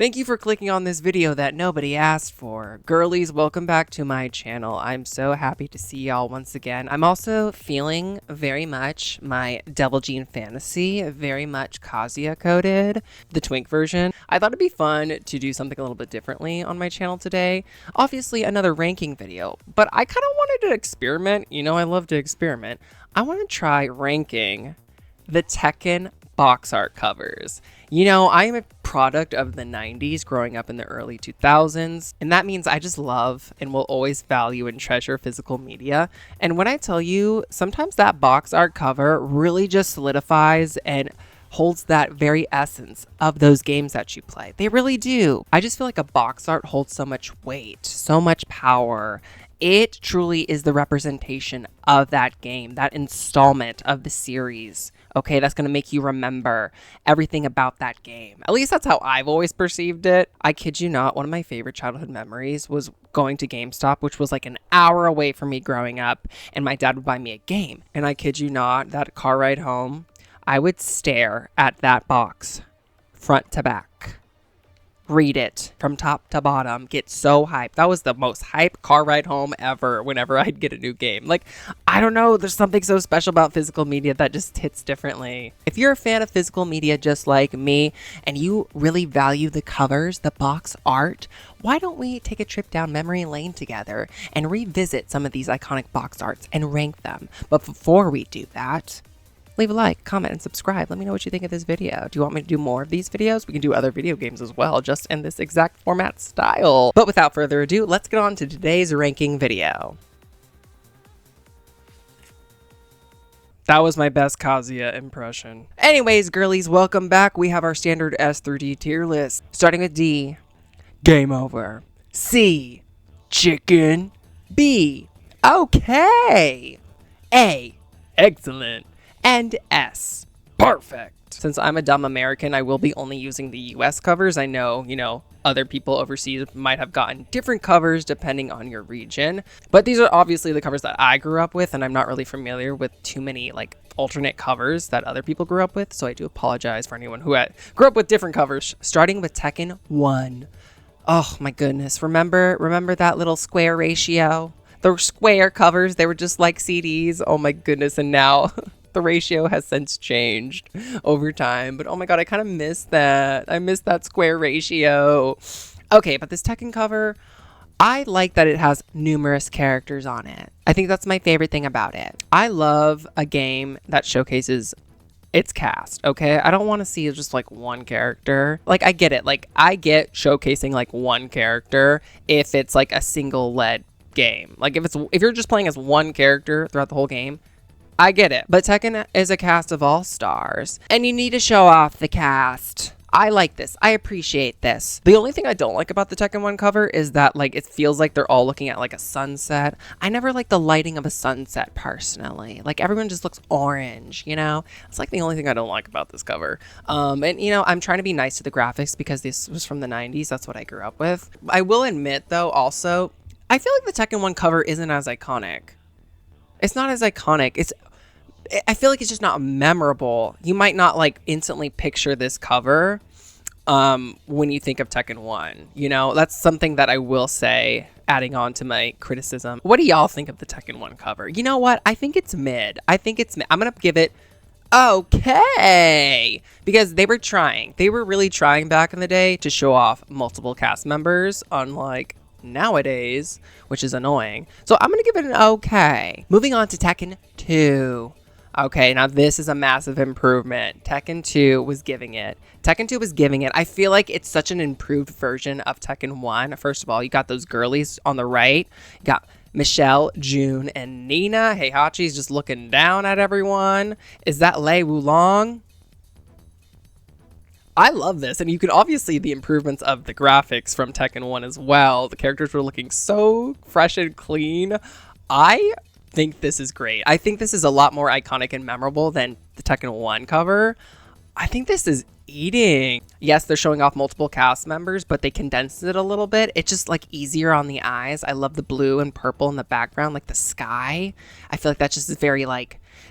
Thank you for clicking on this video that nobody asked for. Girlies, welcome back to my channel. I'm so happy to see y'all once again. I'm also feeling very much my Devil Gene Fantasy, very much Kazuya coded, the twink version. I thought it'd be fun to do something a little bit differently on my channel today. Obviously another ranking video, but I kind of wanted to experiment. You know, I love to experiment. I want to try ranking the Tekken Box Art covers. You know, I am a product of the 90s growing up in the early 2000s, and that means I just love and will always value and treasure physical media. And when I tell you, sometimes that box art cover really just solidifies and holds that very essence of those games that you play. They really do. I just feel like a box art holds so much weight, so much power. It truly is the representation of that game, that installment of the series. Okay, that's going to make you remember everything about that game. At least that's how I've always perceived it. I kid you not, one of my favorite childhood memories was going to GameStop, which was like an hour away from me growing up, and my dad would buy me a game. And I kid you not, that car ride home, I would stare at that box front to back. Read it from top to bottom, get so hyped. That was the most hype car ride home ever whenever I'd get a new game. Like, I don't know, there's something so special about physical media that just hits differently. If you're a fan of physical media just like me, and you really value the covers, the box art, why don't we take a trip down memory lane together and revisit some of these iconic box arts and rank them? But before we do that, leave a like, comment, and subscribe. Let me know what you think of this video. Do you want me to do more of these videos? We can do other video games as well, just in this exact format style. But without further ado, let's get on to today's ranking video. That was my best Kazuya impression. Anyways, girlies, welcome back. We have our standard S through D tier list. Starting with D, game over. C, chicken. B, okay. A, excellent. And S, perfect. Since I'm a dumb American, I will be only using the US covers. I know, other people overseas might have gotten different covers depending on your region. But these are obviously the covers that I grew up with, and I'm not really familiar with too many alternate covers that other people grew up with. So I do apologize for anyone who grew up with different covers. Starting with Tekken 1. Oh my goodness. Remember that little square ratio? The square covers, they were just like CDs. Oh my goodness. And now the ratio has since changed over time, but oh my god, I kind of miss that. I miss that square ratio. Okay, but this Tekken cover, I like that it has numerous characters on it. I think that's my favorite thing about it. I love a game that showcases its cast, okay? I don't want to see just one character. I get it. I get showcasing one character if it's a single led game. If you're just playing as one character throughout the whole game, I get it. But Tekken is a cast of all stars, and you need to show off the cast. I like this. I appreciate this. The only thing I don't like about the Tekken 1 cover is that it feels like they're all looking at a sunset. I never like the lighting of a sunset personally. Everyone just looks orange, It's the only thing I don't like about this cover. And I'm trying to be nice to the graphics because this was from the 90s. That's what I grew up with. I will admit though also, I feel like the Tekken 1 cover isn't as iconic. It's not as iconic. I feel like it's just not memorable. You might not instantly picture this cover when you think of Tekken 1. That's something that I will say, adding on to my criticism. What do y'all think of the Tekken 1 cover? You know what? I think it's mid. I'm going to give it okay, because they were trying. They were really trying back in the day to show off multiple cast members, unlike nowadays, which is annoying. So I'm going to give it an okay. Moving on to Tekken 2. Okay, now this is a massive improvement. Tekken 2 was giving it. Tekken 2 was giving it. I feel like it's such an improved version of Tekken 1. First of all, you got those girlies on the right. You got Michelle, June, and Nina. Heihachi's just looking down at everyone. Is that Lei Wulong? I love this, and you can obviously see the improvements of the graphics from Tekken 1 as well. The characters were looking so fresh and clean. I think this is great. I think this is a lot more iconic and memorable than the Tekken 1 cover. I think this is eating. Yes, they're showing off multiple cast members, but they condensed it a little bit. It's just easier on the eyes. I love the blue and purple in the background, the sky. I feel like that just is very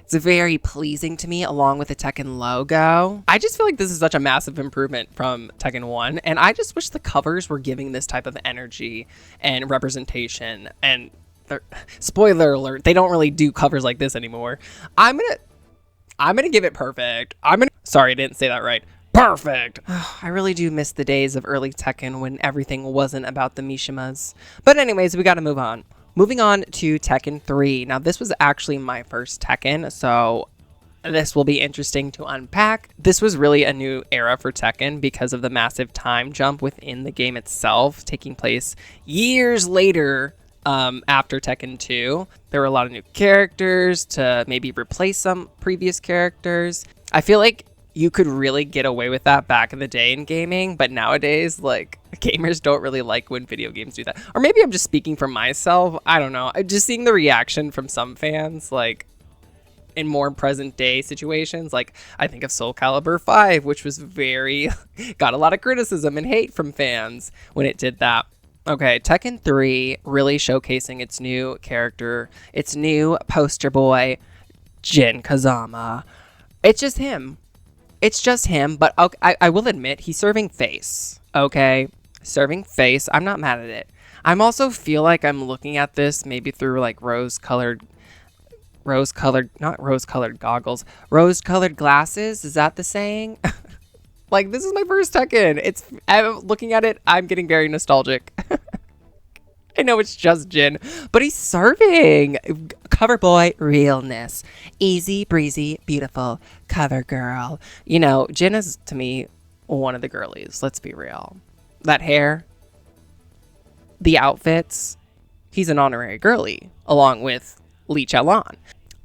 It's very pleasing to me, along with the Tekken logo. I just feel like this is such a massive improvement from Tekken 1, and I just wish the covers were giving this type of energy and representation. And spoiler alert, they don't really do covers like this anymore. I'm gonna give it perfect. Sorry, I didn't say that right. Perfect. I really do miss the days of early Tekken when everything wasn't about the Mishimas. But anyways, we gotta move on. Moving on to Tekken 3. Now, this was actually my first Tekken, so this will be interesting to unpack. This was really a new era for Tekken because of the massive time jump within the game itself, taking place years later after Tekken 2. There were a lot of new characters to maybe replace some previous characters. I feel like you could really get away with that back in the day in gaming, but nowadays, like, gamers don't really like when video games do that. Or maybe I'm just speaking for myself. I don't know. I'm just seeing the reaction from some fans, like, in more present day situations. Like, I think of Soul Calibur 5, which was got a lot of criticism and hate from fans when it did that. Okay, Tekken 3 really showcasing its new character, its new poster boy, Jin Kazama. It's just him. It's just him, but I will admit he's serving face, okay? Serving face. I'm not mad at it. I'm also feel like I'm looking at this maybe through like rose-colored goggles. Rose-colored glasses, is that the saying? Like, this is my first Tekken. I'm looking at it, I'm getting very nostalgic. I know it's just Jin, but he's serving. Cover boy realness. Easy, breezy, beautiful cover girl. You know, Jin is, to me, one of the girlies. Let's be real. That hair, the outfits, he's an honorary girly, along with Lee Chalan.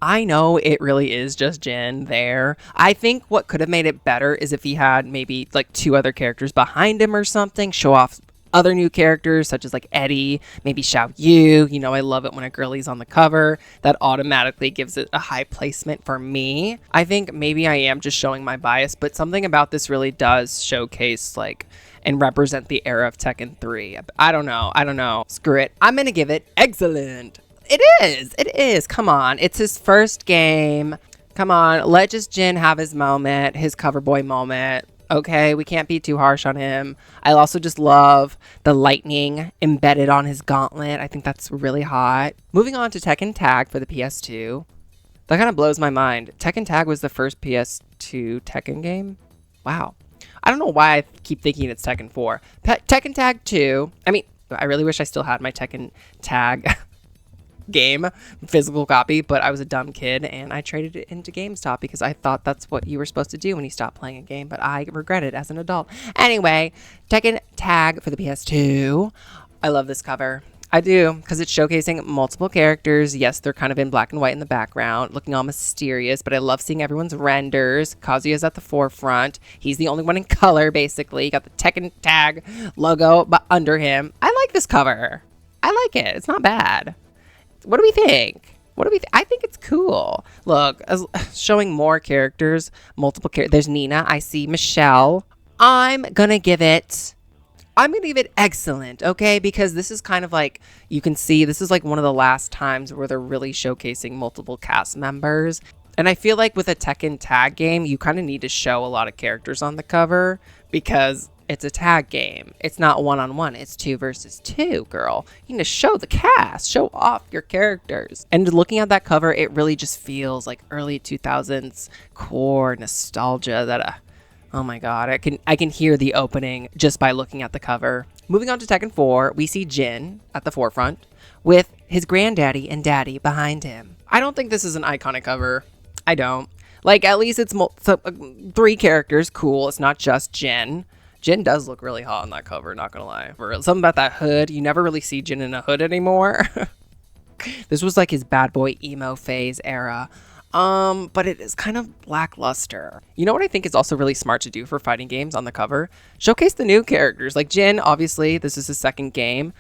I know it really is just Jin there. I think what could have made it better is if he had maybe like 2 other characters behind him or something, show off other new characters such as like Eddie, maybe Xiao Yu. You know, I love it when a girlie's on the cover. That automatically gives it a high placement for me. I think maybe I am just showing my bias, but something about this really does showcase like and represent the era of Tekken 3. I don't know. Screw it. I'm gonna give it excellent. It is. Come on. It's his first game. Come on. Let just Jin have his moment, his cover boy moment. Okay, we can't be too harsh on him. I also just love the lightning embedded on his gauntlet. I think that's really hot. Moving on to Tekken Tag for the PS2. That kind of blows my mind. Tekken Tag was the first PS2 Tekken game? Wow. I don't know why I keep thinking it's Tekken 4. Tekken Tag 2. I mean, I really wish I still had my Tekken Tag game physical copy, but I was a dumb kid and I traded it into GameStop because I thought that's what you were supposed to do when you stopped playing a game, but I regret it as an adult. Anyway, Tekken Tag for the PS2. I love this cover. I do, because it's showcasing multiple characters. Yes, they're kind of in black and white in the background, looking all mysterious, but I love seeing everyone's renders. Kazuya's at the forefront. He's the only one in color, basically. You got the Tekken Tag logo under him. I like this cover. I like it. It's not bad. What do we think? I think it's cool. Look, showing more characters, multiple characters. There's Nina. I see Michelle. I'm gonna give it excellent, okay? Because this is kind of like, you can see, this is like one of the last times where they're really showcasing multiple cast members. And I feel like with a Tekken Tag game, you kind of need to show a lot of characters on the cover because it's a tag game. It's not one-on-one. It's 2 versus 2, girl. You need to show the cast. Show off your characters. And looking at that cover, it really just feels like early 2000s core nostalgia that, oh my god, I can hear the opening just by looking at the cover. Moving on to Tekken 4, we see Jin at the forefront with his granddaddy and daddy behind him. I don't think this is an iconic cover. I don't. Like, at least it's 3 characters. Cool. It's not just Jin. Jin does look really hot on that cover, not gonna lie. For real. Something about that hood. You never really see Jin in a hood anymore. This was like his bad boy emo phase era. But it is kind of lackluster. You know what I think is also really smart to do for fighting games on the cover? Showcase the new characters. Like Jin, obviously, this is his second game.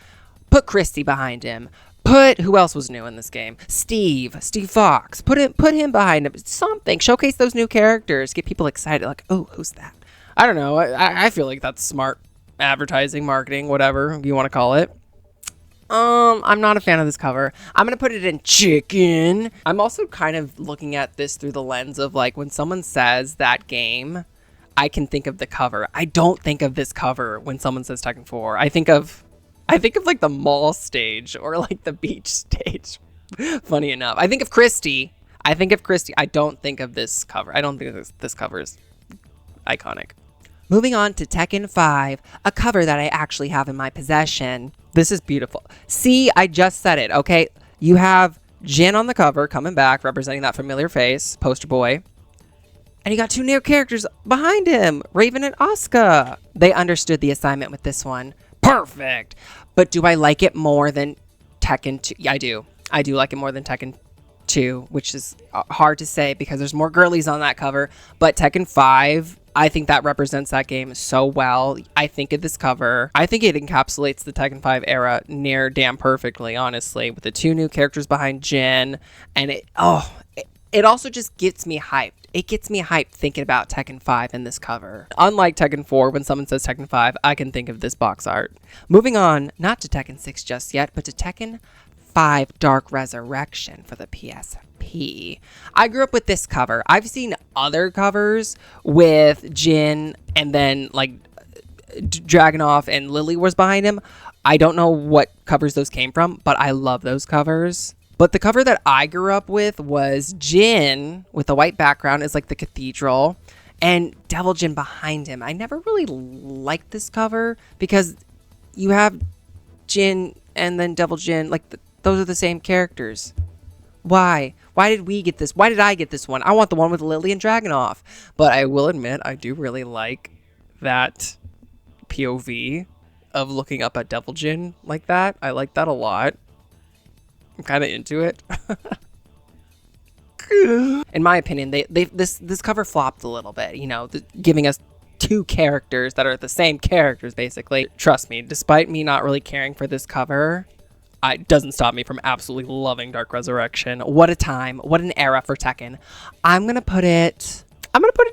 Put Christy behind him. Who else was new in this game? Steve Fox. Put him behind him. Something. Showcase those new characters. Get people excited. Like, oh, who's that? I don't know. I feel like that's smart advertising, marketing, whatever you want to call it. I'm not a fan of this cover. I'm gonna put it in chicken. I'm also kind of looking at this through the lens of like when someone says that game, I can think of the cover. I don't think of this cover when someone says Tekken 4. I think of like the mall stage or like the beach stage. Funny enough. I think of Christie. I don't think of this cover. I don't think this cover is iconic. Moving on to Tekken 5, a cover that I actually have in my possession. This is beautiful. See, I just said it, okay? You have Jin on the cover coming back, representing that familiar face, poster boy. And you got two new characters behind him, Raven and Asuka. They understood the assignment with this one. Perfect. But do I like it more than Tekken 2? Yeah, I do. I do like it more than Tekken 2, which is hard to say because there's more girlies on that cover. But Tekken 5, I think that represents that game so well. I think of this cover. I think it encapsulates the Tekken 5 era near damn perfectly, honestly, with the two new characters behind Jin. And it also just gets me hyped. It gets me hyped thinking about Tekken 5 in this cover. Unlike Tekken 4, when someone says Tekken 5, I can think of this box art. Moving on, not to Tekken 6 just yet, but to Tekken 5 Dark Resurrection for the PSP. I grew up with this cover. I've seen other covers with Jin and then like Dragunov and Lily was behind him. I don't know what covers those came from, but I love those covers. But the cover that I grew up with was Jin with a white background is like the cathedral and Devil Jin behind him. I never really liked this cover because you have Jin and then Devil Jin, like those are the same characters. Why? Why did we get this? Why did I get this one? I want the one with Lily and Dragunov. But I will admit, I do really like that POV of looking up at Devil Jin like that. I like that a lot. I'm kind of into it. In my opinion, this cover flopped a little bit, you know, giving us two characters that are the same characters, basically. Trust me, despite me not really caring for this cover, it doesn't stop me from absolutely loving Dark Resurrection. What a time. What an era for Tekken. I'm going to put it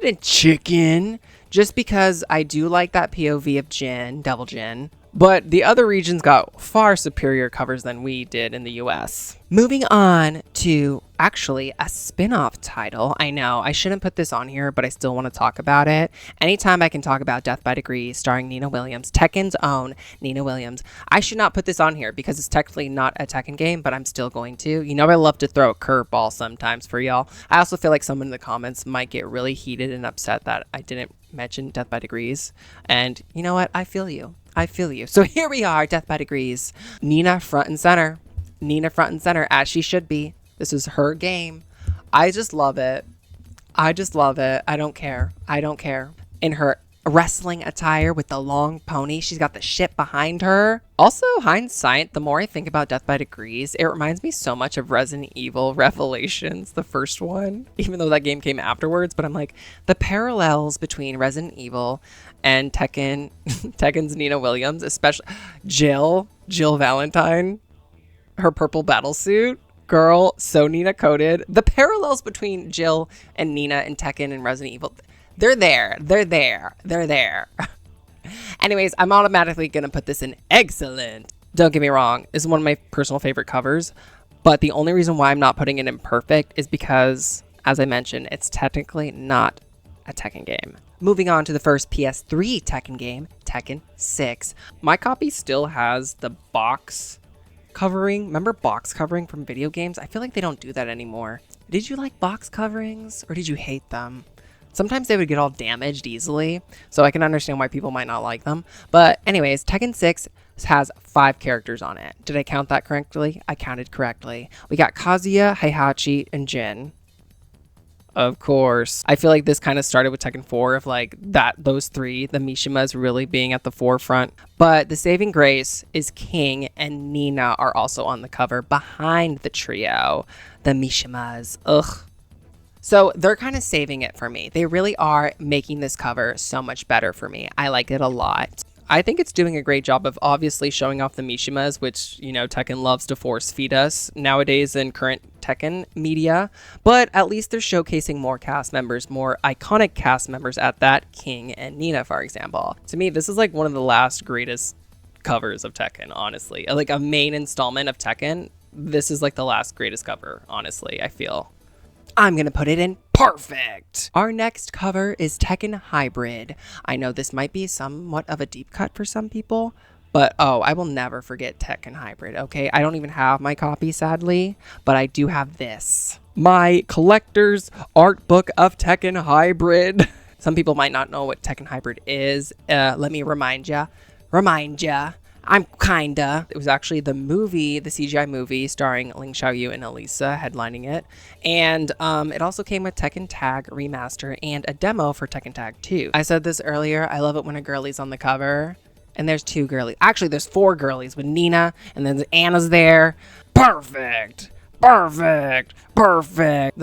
in chicken, just because I do like that POV of Jin, Devil Jin. But the other regions got far superior covers than we did in the US. Moving on to actually a spin-off title. I know I shouldn't put this on here, but I still want to talk about it. Anytime I can talk about Death by Degrees starring Nina Williams, Tekken's own Nina Williams. I should not put this on here because it's technically not a Tekken game, but I'm still going to. You know, I love to throw a curveball sometimes for y'all. I also feel like someone in the comments might get really heated and upset that I didn't mention Death by Degrees. And you know what? I feel you. So here we are, Death by Degrees. Nina front and center. As she should be. This is her game. I just love it. I don't care. In her wrestling attire with the long pony, she's got the ship behind her. Also, hindsight, the more I think about Death by Degrees, it reminds me so much of Resident Evil Revelations, the first one, even though that game came afterwards. But I'm like, the parallels between Resident Evil and Tekken's Nina Williams, especially Jill Valentine, her purple battle suit. Girl, so Nina coded. The parallels between Jill and Nina and Tekken and Resident Evil, they're there. Anyways, I'm automatically going to put this in excellent. Don't get me wrong, this is one of my personal favorite covers, but the only reason why I'm not putting it in perfect is because, as I mentioned, it's technically not a Tekken game. Moving on to the first PS3 Tekken game, Tekken 6. My copy still has the box covering. Remember box covering from video games? I feel like they don't do that anymore. Did you like box coverings or did you hate them? Sometimes they would get all damaged easily, so I can understand why people might not like them. But anyways, Tekken 6 has 5 characters on it. Did I count that correctly? I counted correctly. We got Kazuya, Heihachi, and Jin. Of course. I feel like this kind of started with Tekken 4 of like those three, the Mishimas really being at the forefront. But the saving grace is King and Nina are also on the cover behind the trio, the Mishimas. Ugh. So they're kind of saving it for me. They really are making this cover so much better for me. I like it a lot. I think it's doing a great job of obviously showing off the Mishimas, which, you know, Tekken loves to force feed us nowadays in current Tekken media. But at least they're showcasing more cast members, more iconic cast members at that, King and Nina, for example. To me, this is like one of the last greatest covers of Tekken, honestly. Like a main installment of Tekken, this is like the last greatest cover, honestly, I feel. I'm gonna put it in perfect. Our next cover is Tekken Hybrid. I know this might be somewhat of a deep cut for some people, but I will never forget Tekken Hybrid, okay? I don't even have my copy, sadly, but I do have this. My collector's art book of Tekken Hybrid. Some people might not know what Tekken Hybrid is. Let me remind ya. I'm kinda. It was actually the movie, the CGI movie starring Ling Xiaoyu and Elisa headlining it. And it also came with Tekken Tag Remaster and a demo for Tekken Tag 2. I said this earlier, I love it when a girlie's on the cover. And there's 2 girlies. Actually, there's 4 girlies with Nina, and then Anna's there. Perfect. The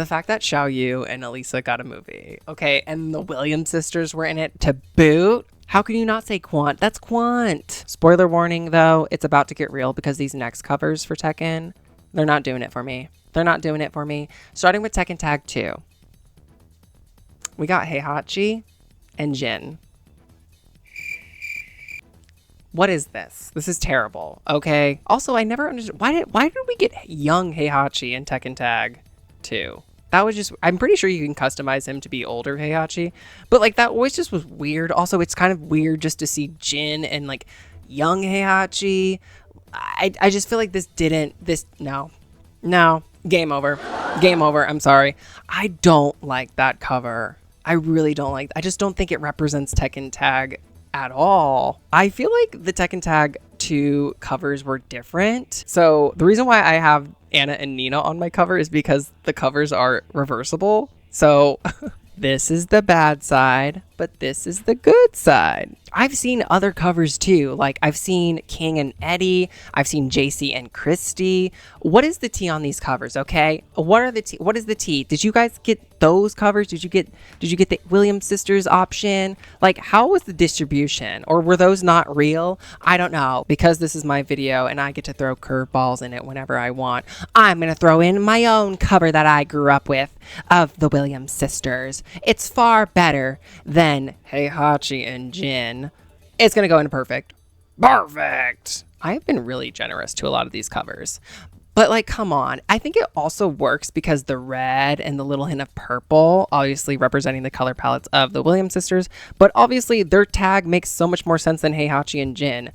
fact that Xiaoyu and Elisa got a movie, okay, and the Williams sisters were in it to boot. How can you not say Quant? That's Quant. Spoiler warning, though, it's about to get real because these next covers for Tekken, they're not doing it for me. Starting with Tekken Tag 2. We got Heihachi and Jin. What is this? This is terrible, okay? Also, I never understood, why did we get young Heihachi in Tekken Tag 2? That was just, I'm pretty sure you can customize him to be older Heihachi, but like that always just was weird. Also, it's kind of weird just to see Jin and like young Heihachi. I just feel like no, game over. I'm sorry. I don't like that cover. I really don't like, I just don't think it represents Tekken Tag at all. I feel like the Tekken Tag 2 covers were different. So the reason why I have Anna and Nina on my cover is because the covers are reversible. So this is the bad side, but this is the good side. I've seen other covers too. Like I've seen King and Eddie. I've seen JC and Christy. What is the T on these covers? Okay. What is the T? Did you guys get those covers? Did you get the Williams sisters option? Like how was the distribution, or were those not real? I don't know, because this is my video and I get to throw curveballs in it whenever I want. I'm going to throw in my own cover that I grew up with of the Williams sisters. It's far better than Heihachi and Jin. It's gonna go into perfect. I've been really generous to a lot of these covers, but like, come on. I think it also works because the red and the little hint of purple, obviously representing the color palettes of the Williams sisters, but obviously their tag makes so much more sense than Heihachi and Jin.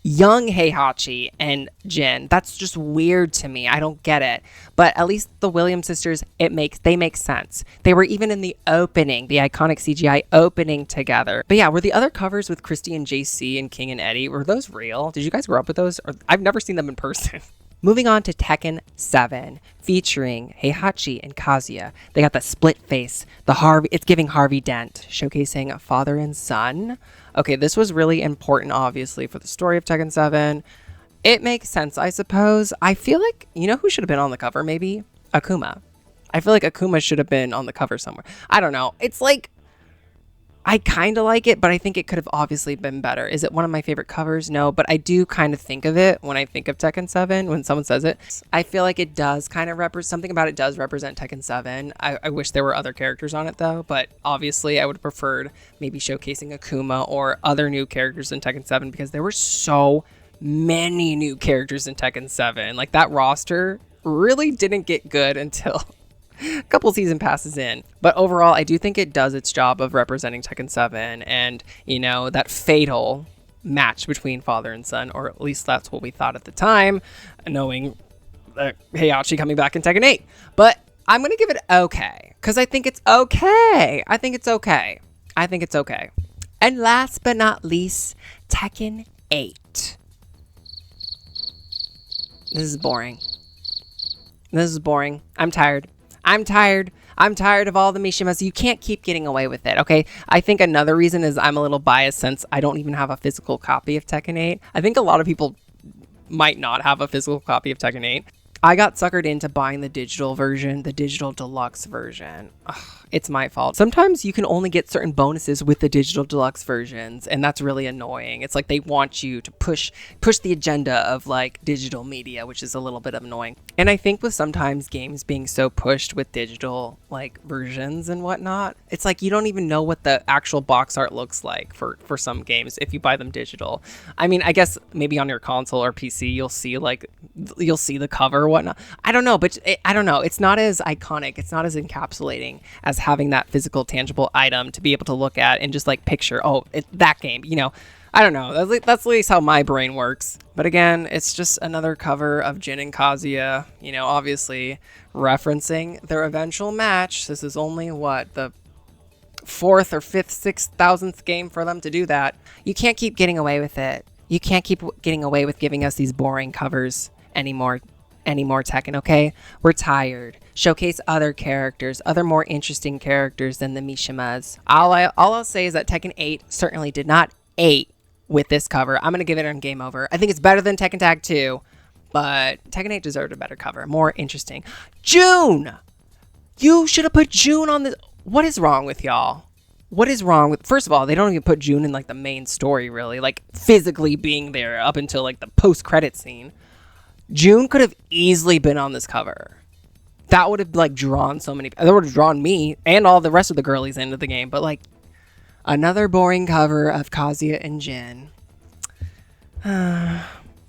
Young Heihachi and Jin, that's just weird to me. I don't get it. But at least the Williams sisters, they make sense. They were even in the opening, the iconic CGI opening together. But yeah, were the other covers with Christy and JC and King and Eddie, were those real? Did you guys grow up with those? Or I've never seen them in person. Moving on to Tekken 7, featuring Heihachi and Kazuya. They got the split face, it's giving Harvey Dent, showcasing father and son. Okay, this was really important, obviously, for the story of Tekken 7. It makes sense, I suppose. I feel like, you know who should have been on the cover, maybe? Akuma. I feel like Akuma should have been on the cover somewhere. I don't know. It's like, I kind of like it, but I think it could have obviously been better. Is it one of my favorite covers? No, but I do kind of think of it when I think of Tekken 7, when someone says it. I feel like it does kind of represent, something about it does represent Tekken 7. I wish there were other characters on it though, but obviously I would have preferred maybe showcasing Akuma or other new characters in Tekken 7, because there were so many new characters in Tekken 7. Like that roster really didn't get good until a couple season passes in. But overall, I do think it does its job of representing Tekken 7 and, you know, that fatal match between father and son, or at least that's what we thought at the time, knowing Heihachi coming back in Tekken 8. But I'm going to give it okay, because I think it's okay. And last but not least, Tekken 8. This is boring. I'm tired of all the Mishimas. You can't keep getting away with it, okay? I think another reason is I'm a little biased since I don't even have a physical copy of Tekken 8. I think a lot of people might not have a physical copy of Tekken 8. I got suckered into buying the digital version, the digital deluxe version. Ugh, it's my fault. Sometimes you can only get certain bonuses with the digital deluxe versions, and that's really annoying. It's like they want you to push the agenda of like digital media, which is a little bit annoying. And I think with sometimes games being so pushed with digital like versions and whatnot, it's like you don't even know what the actual box art looks like for some games if you buy them digital. I mean, I guess maybe on your console or PC you'll see the cover or whatnot. I don't know, but I don't know. It's not as iconic. It's not as encapsulating as having that physical, tangible item to be able to look at and just like picture, oh, that game, you know. I don't know. That's at least how my brain works. But again, it's just another cover of Jin and Kazuya, you know, obviously referencing their eventual match. This is only what, the 4th or 5th, 6th, 1000th game for them to do that. You can't keep getting away with it. You can't keep getting away with giving us these boring covers anymore, Tekken, okay? We're tired. Showcase other characters, other more interesting characters than the Mishimas. All I'll say is that Tekken 8 certainly did not 8 with this cover. I'm going to give it a game over. I think it's better than Tekken Tag 2, but Tekken 8 deserved a better cover. More interesting. June! You should have put June on this. What is wrong with y'all? What is wrong with... First of all, they don't even put June in, like, the main story, really. Like, physically being there up until, like, the post-credit scene. June could have easily been on this cover. That would have, like, drawn so many... That would have drawn me and all the rest of the girlies into the game. But, like, another boring cover of Kazuya and Jin.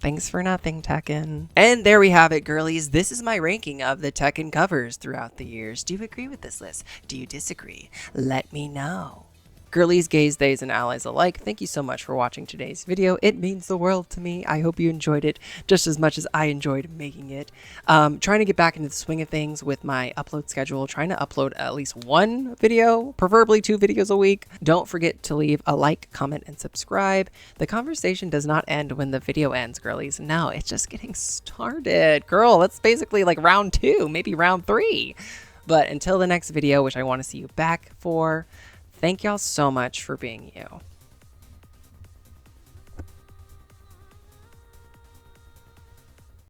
Thanks for nothing, Tekken. And there we have it, girlies. This is my ranking of the Tekken covers throughout the years. Do you agree with this list? Do you disagree? Let me know. Girlies, gays, theys, and allies alike, thank you so much for watching today's video. It means the world to me. I hope you enjoyed it just as much as I enjoyed making it. Trying to get back into the swing of things with my upload schedule, trying to upload at least 1 video, preferably 2 videos a week. Don't forget to leave a like, comment, and subscribe. The conversation does not end when the video ends, girlies. No, it's just getting started. Girl, that's basically like round 2, maybe round 3. But until the next video, which I want to see you back for, thank y'all so much for being you.